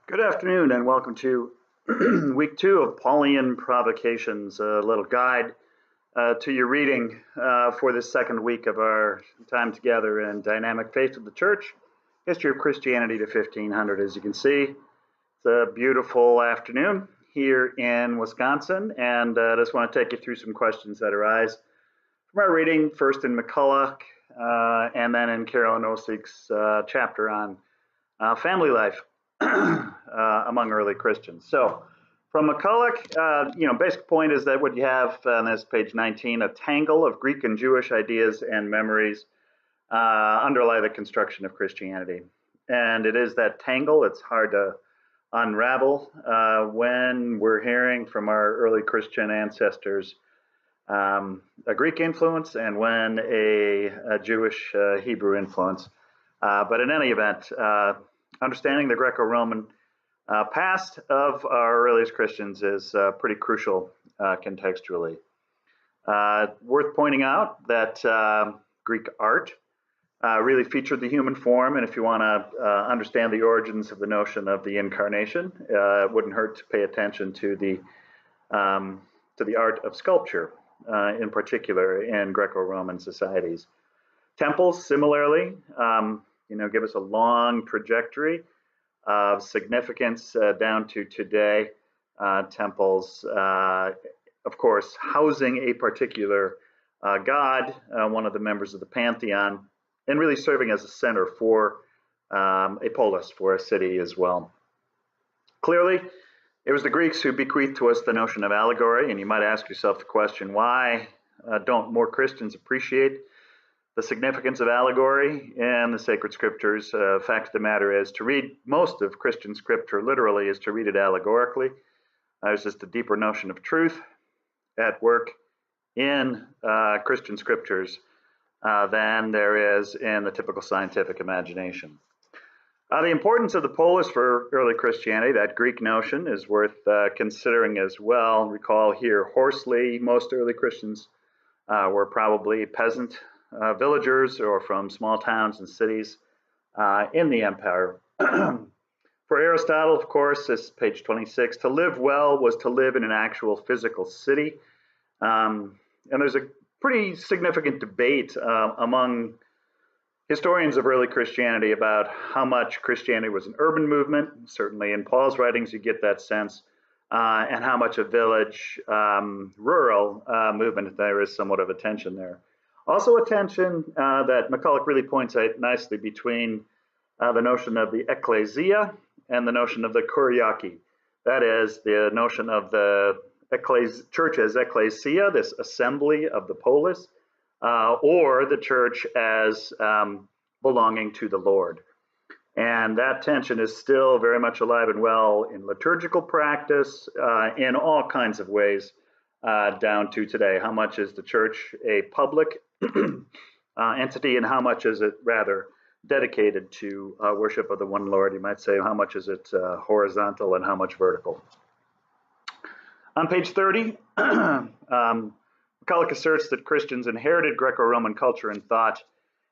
Good afternoon and welcome to week 2 of Paulian Provocations, a little guide to your reading for this second week of our time together in Dynamic Faith of the Church, History of Christianity to 1500. As you can see, it's a beautiful afternoon here in Wisconsin, and I just want to take you through some questions that arise from our reading, first in MacCulloch and then in Carol and Osiek's chapter on family life among early Christians. So from MacCulloch, basic point is that what you have on this page 19, a tangle of Greek and Jewish ideas and memories underlie the construction of Christianity. And it is that tangle, it's hard to unravel when we're hearing from our early Christian ancestors a Greek influence and when a Jewish Hebrew influence. But in any event, understanding the Greco-Roman past of our earliest Christians is pretty crucial contextually. Worth pointing out that Greek art really featured the human form, and if you want to understand the origins of the notion of the incarnation, it wouldn't hurt to pay attention to the art of sculpture, in particular in Greco-Roman societies. Temples, similarly, give us a long trajectory of significance down to today. Temples, of course, housing a particular god, one of the members of the pantheon, and really serving as a center for a polis, for a city as well. Clearly, it was the Greeks who bequeathed to us the notion of allegory, and you might ask yourself the question, why don't more Christians appreciate the significance of allegory in the sacred scriptures? Fact of the matter is, to read most of Christian scripture literally is to read it allegorically. There's just a deeper notion of truth at work in Christian scriptures than there is in the typical scientific imagination. The importance of the polis for early Christianity, that Greek notion, is worth considering as well. Recall here, Horsley, most early Christians were probably peasant villagers or from small towns and cities in the empire. For Aristotle, of course, this is page 26, to live well was to live in an actual physical city. And there's a pretty significant debate among historians of early Christianity about how much Christianity was an urban movement. Certainly in Paul's writings, you get that sense. And how much a village, rural movement. There is somewhat of a tension there. Also a tension that MacCulloch really points out nicely between the notion of the ecclesia and the notion of the kuriaki. That is, the notion of the church as ecclesia, this assembly of the polis, or the church as belonging to the Lord. And that tension is still very much alive and well in liturgical practice, in all kinds of ways, down to today. How much is the church a public entity, and how much is it rather dedicated to worship of the one Lord? You might say, how much is it horizontal and how much vertical? On page 30, MacCulloch asserts that Christians inherited Greco-Roman culture and thought,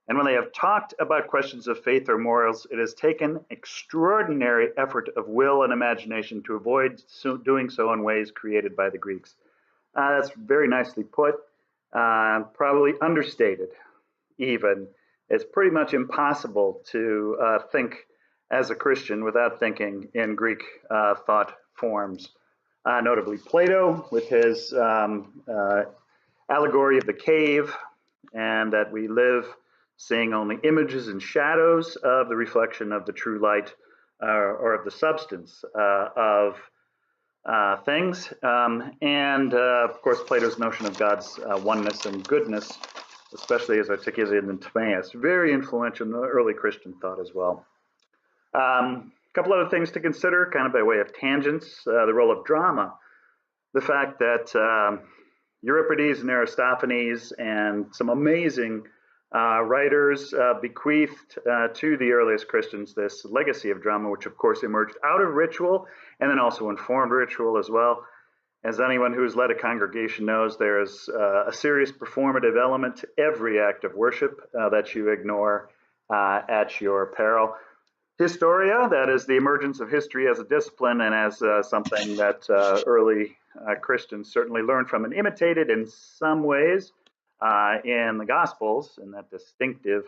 and when they have talked about questions of faith or morals, it has taken extraordinary effort of will and imagination to avoid doing so in ways created by the Greeks. That's very nicely put, probably understated even. It's pretty much impossible to think as a Christian without thinking in Greek thought forms. Notably Plato with his allegory of the cave, and that we live seeing only images and shadows of the reflection of the true light or of the substance of things. And of course, Plato's notion of God's oneness and goodness, especially as articulated in Timaeus, very influential in the early Christian thought as well. A couple other things to consider, kind of by way of tangents, the role of drama. The fact that Euripides and Aristophanes and some amazing writers bequeathed to the earliest Christians this legacy of drama, which of course emerged out of ritual and then also informed ritual as well. As anyone who has led a congregation knows, there is a serious performative element to every act of worship that you ignore at your peril. Historia, that is the emergence of history as a discipline and as something that early Christians certainly learned from and imitated in some ways in the Gospels, in that distinctive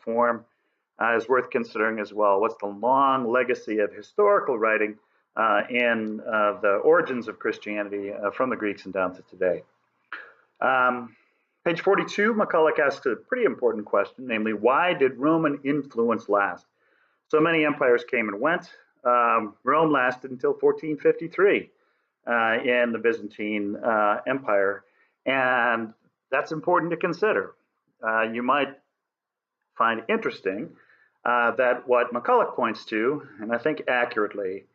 form, is worth considering as well. What's the long legacy of historical writing in the origins of Christianity from the Greeks and down to today? Page 42, MacCulloch asked a pretty important question, namely, why did Roman influence last? So many empires came and went. Rome lasted until 1453 in the Byzantine Empire, and that's important to consider. You might find interesting that what MacCulloch points to, and I think accurately,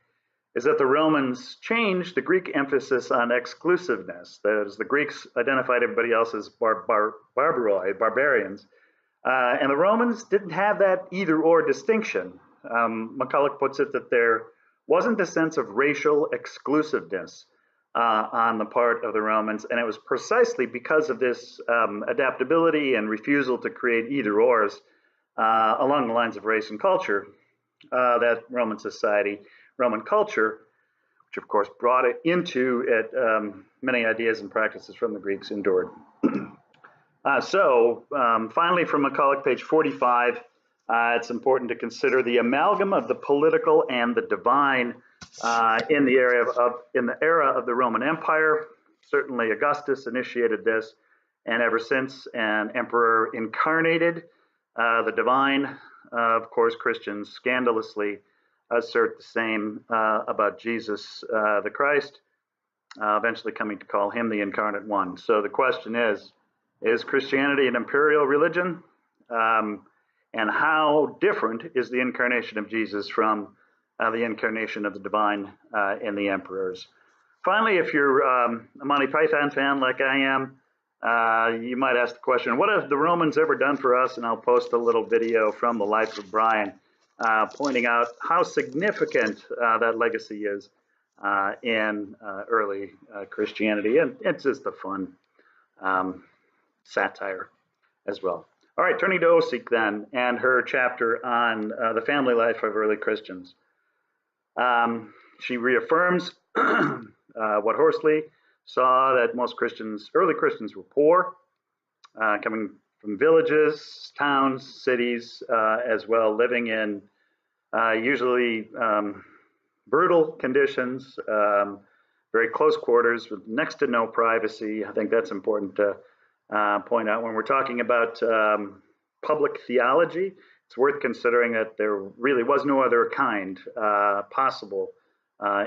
is that the Romans changed the Greek emphasis on exclusiveness. That is, the Greeks identified everybody else as barbaroi, barbarians, and the Romans didn't have that either-or distinction. MacCulloch puts it that there wasn't a sense of racial exclusiveness on the part of the Romans, and it was precisely because of this adaptability and refusal to create either-ors along the lines of race and culture that Roman society, Roman culture, which of course brought it into it many ideas and practices from the Greeks, endured. Finally, from MacCulloch, page 45, it's important to consider the amalgam of the political and the divine in the era of the Roman Empire. Certainly, Augustus initiated this, and ever since, an emperor incarnated the divine. Of course, Christians scandalously assert the same about Jesus the Christ, eventually coming to call him the incarnate one. So the question is Christianity an imperial religion? And how different is the incarnation of Jesus from the incarnation of the divine in the emperors? Finally, if you're a Monty Python fan like I am, you might ask the question, what have the Romans ever done for us? And I'll post a little video from the life of Brian pointing out how significant that legacy is in early Christianity. And it's just a fun satire as well. All right, turning to Osiek then, and her chapter on the family life of early Christians. She reaffirms what Horsley saw, that most Christians, early Christians, were poor, coming from villages, towns, cities, as well, living in usually brutal conditions, very close quarters with next to no privacy. I think that's important to point out when we're talking about public theology. It's worth considering that there really was no other kind possible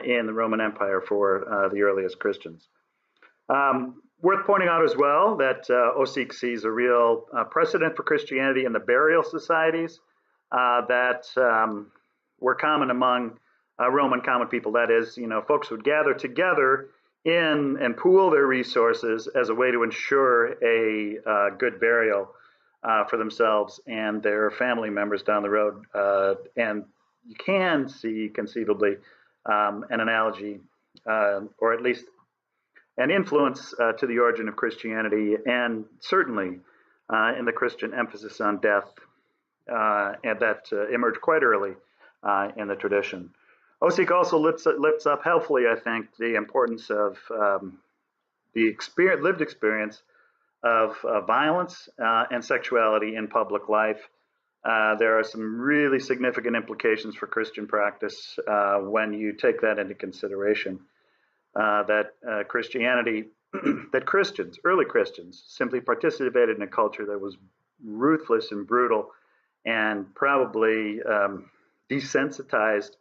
in the Roman Empire for the earliest Christians. Worth pointing out as well that Osiek sees a real precedent for Christianity in the burial societies that were common among Roman common people. That is, folks would gather together in and pool their resources as a way to ensure a good burial for themselves and their family members down the road. And you can see conceivably an analogy, or at least an influence to the origin of Christianity, and certainly in the Christian emphasis on death, and that emerged quite early in the tradition. Osiek also lifts up helpfully, I think, the importance of the lived experience of violence and sexuality in public life. There are some really significant implications for Christian practice when you take that into consideration. That Christianity, that Christians, early Christians, simply participated in a culture that was ruthless and brutal, and probably desensitized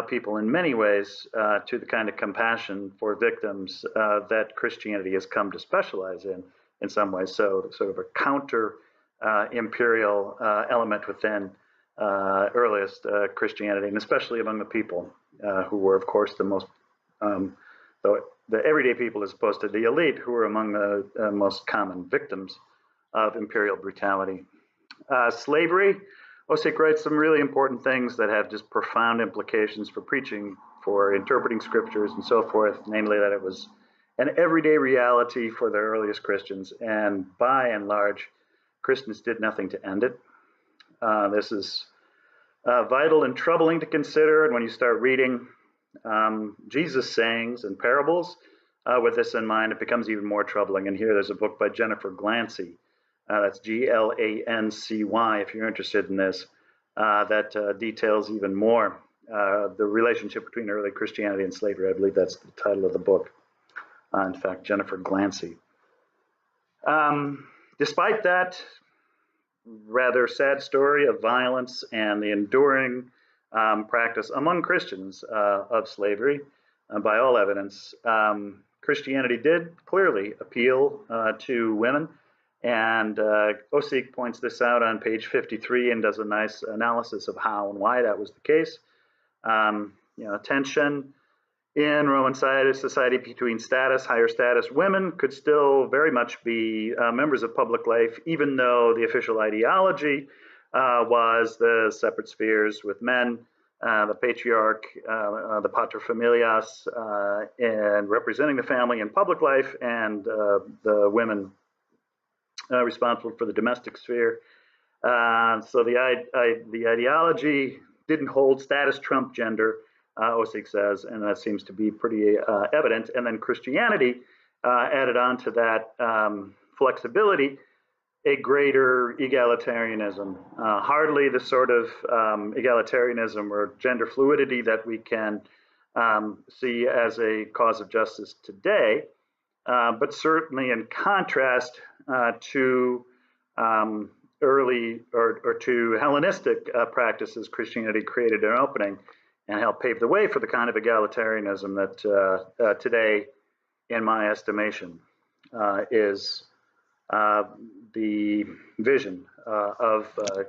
people in many ways to the kind of compassion for victims that Christianity has come to specialize in some ways. So sort of a counter imperial element within earliest Christianity, and especially among the people who were, of course, the most the everyday people as opposed to the elite, who were among the most common victims of imperial brutality. Slavery. Osiek writes some really important things that have just profound implications for preaching, for interpreting scriptures, and so forth, namely that it was an everyday reality for the earliest Christians, and by and large, Christians did nothing to end it. This is vital and troubling to consider. And when you start reading Jesus' sayings and parables with this in mind, it becomes even more troubling. And here there's a book by Jennifer Glancy, that's Glancy, if you're interested in this, that details even more the relationship between early Christianity and slavery. I believe that's the title of the book. In fact, Jennifer Glancy. Despite that rather sad story of violence and the enduring practice among Christians of slavery, by all evidence, Christianity did clearly appeal to women. And Osiek points this out on page 53 and does a nice analysis of how and why that was the case. Tension in Roman society between higher status women could still very much be members of public life, even though the official ideology was the separate spheres with men, the patriarch, the paterfamilias, and representing the family in public life, and the women responsible for the domestic sphere. So the ideology didn't hold status trump gender, Osiek says, and that seems to be pretty evident. And then Christianity added on to that flexibility a greater egalitarianism, hardly the sort of egalitarianism or gender fluidity that we can see as a cause of justice today, but certainly in contrast to early or to Hellenistic practices. Christianity created an opening and helped pave the way for the kind of egalitarianism that today, in my estimation, is the vision of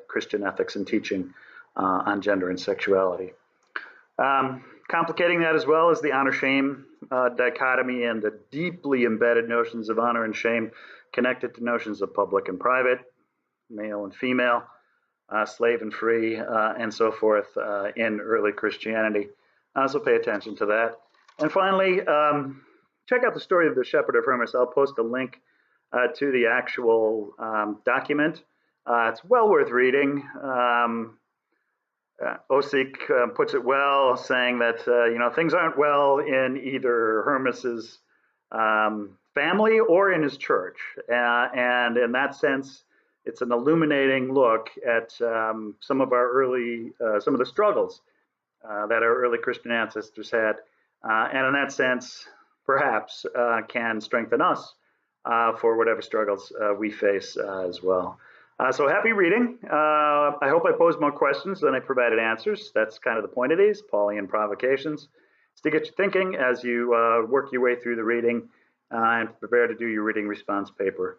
Christian ethics and teaching on gender and sexuality. Complicating that as well is the honor-shame dichotomy and the deeply embedded notions of honor and shame connected to notions of public and private, male and female, slave and free, and so forth in early Christianity. So pay attention to that. And finally, check out the story of the Shepherd of Hermas. I'll post a link to the actual document. It's well worth reading. Osiek puts it well, saying that things aren't well in either Hermas's family or in his church, and in that sense, it's an illuminating look at some of the struggles that our early Christian ancestors had, and in that sense, perhaps can strengthen us for whatever struggles we face as well. So happy reading. I hope I posed more questions than I provided answers. That's kind of the point of these Paulian provocations. It's to get you thinking as you work your way through the reading and prepare to do your reading response paper,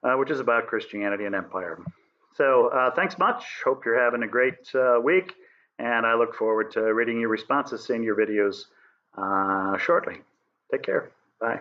which is about Christianity and empire. So thanks much. Hope you're having a great week, and I look forward to reading your responses, seeing your videos shortly. Take care. Bye.